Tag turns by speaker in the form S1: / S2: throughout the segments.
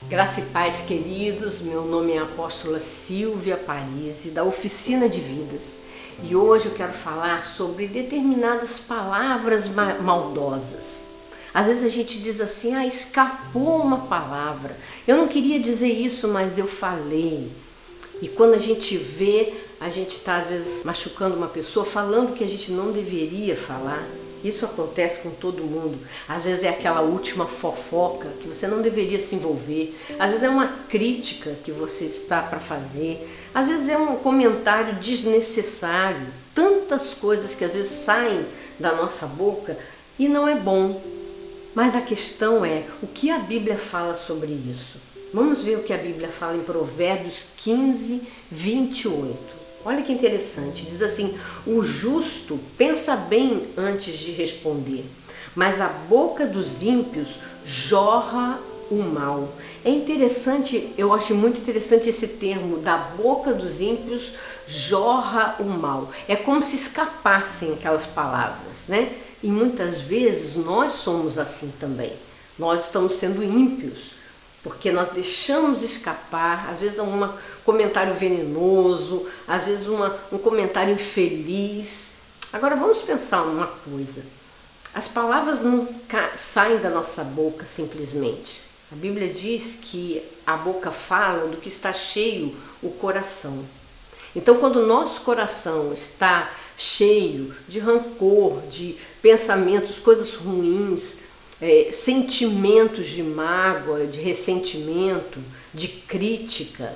S1: Graça e paz, queridos, meu nome é a apóstola Silvia Parisi, da Oficina de Vidas, e hoje eu quero falar sobre determinadas palavras maldosas. Às vezes a gente diz assim, escapou uma palavra, eu não queria dizer isso, mas eu falei. E quando a gente vê, a gente está às vezes machucando uma pessoa, falando que a gente não deveria falar. Isso acontece com todo mundo. Às vezes é aquela última fofoca que você não deveria se envolver. Às vezes é uma crítica que você está para fazer. Às vezes é um comentário desnecessário. Tantas coisas que às vezes saem da nossa boca e não é bom. Mas a questão é, o que a Bíblia fala sobre isso? Vamos ver o que a Bíblia fala em Provérbios 15, 28. Olha que interessante, diz assim, o justo pensa bem antes de responder, mas a boca dos ímpios jorra o mal. É interessante, eu acho muito interessante esse termo, da boca dos ímpios jorra o mal. É como se escapassem aquelas palavras, né? E muitas vezes nós somos assim também. Nós estamos sendo ímpios, porque nós deixamos escapar, às vezes um comentário venenoso, às vezes um comentário infeliz. Agora vamos pensar uma coisa, as palavras não saem da nossa boca simplesmente. A Bíblia diz que a boca fala do que está cheio o coração. Então quando o nosso coração está cheio de rancor, de pensamentos, coisas ruins, sentimentos de mágoa, de ressentimento, de crítica,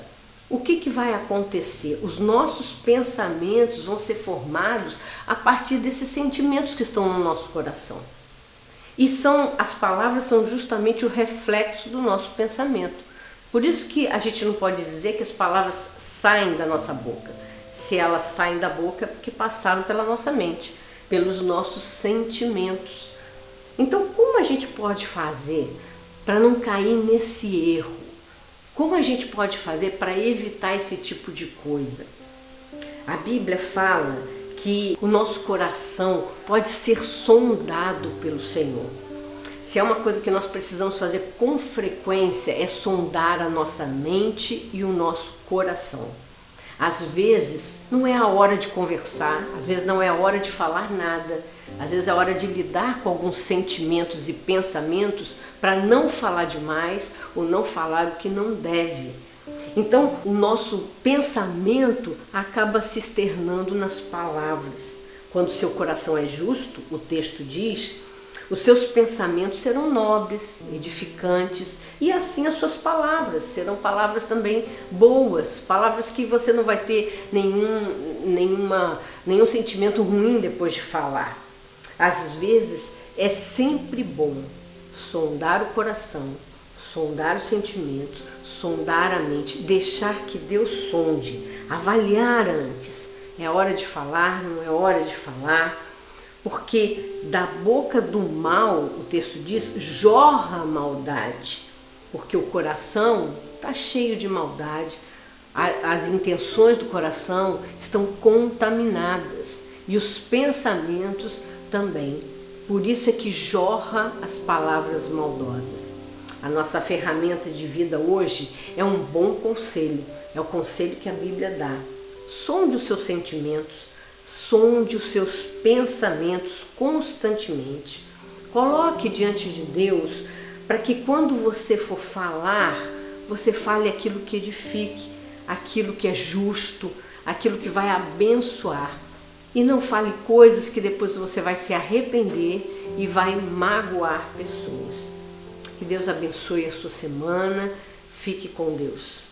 S1: o que vai acontecer? Os nossos pensamentos vão ser formados a partir desses sentimentos que estão no nosso coração. E as palavras são justamente o reflexo do nosso pensamento. Por isso que a gente não pode dizer que as palavras saem da nossa boca. Se elas saem da boca é porque passaram pela nossa mente, pelos nossos sentimentos. Então, como a gente pode fazer para não cair nesse erro? Como a gente pode fazer para evitar esse tipo de coisa? A Bíblia fala que o nosso coração pode ser sondado pelo Senhor. Se é uma coisa que nós precisamos fazer com frequência, é sondar a nossa mente e o nosso coração. Às vezes não é a hora de conversar, às vezes não é a hora de falar nada, às vezes é a hora de lidar com alguns sentimentos e pensamentos para não falar demais ou não falar o que não deve. Então o nosso pensamento acaba se externando nas palavras. Quando o seu coração é justo, o texto diz, os seus pensamentos serão nobres, edificantes, e assim as suas palavras serão palavras também boas, palavras que você não vai ter nenhum sentimento ruim depois de falar. Às vezes é sempre bom sondar o coração, sondar os sentimentos, sondar a mente, deixar que Deus sonde, avaliar antes. É hora de falar, não é hora de falar. Porque da boca do mal, o texto diz, jorra a maldade, porque o coração está cheio de maldade, as intenções do coração estão contaminadas e os pensamentos também. Por isso é que jorra as palavras maldosas. A nossa ferramenta de vida hoje é um bom conselho, é o conselho que a Bíblia dá. Sonde os seus sentimentos, sonde os seus pensamentos constantemente. Coloque diante de Deus para que quando você for falar, você fale aquilo que edifique, aquilo que é justo, aquilo que vai abençoar. E não fale coisas que depois você vai se arrepender e vai magoar pessoas. Que Deus abençoe a sua semana. Fique com Deus.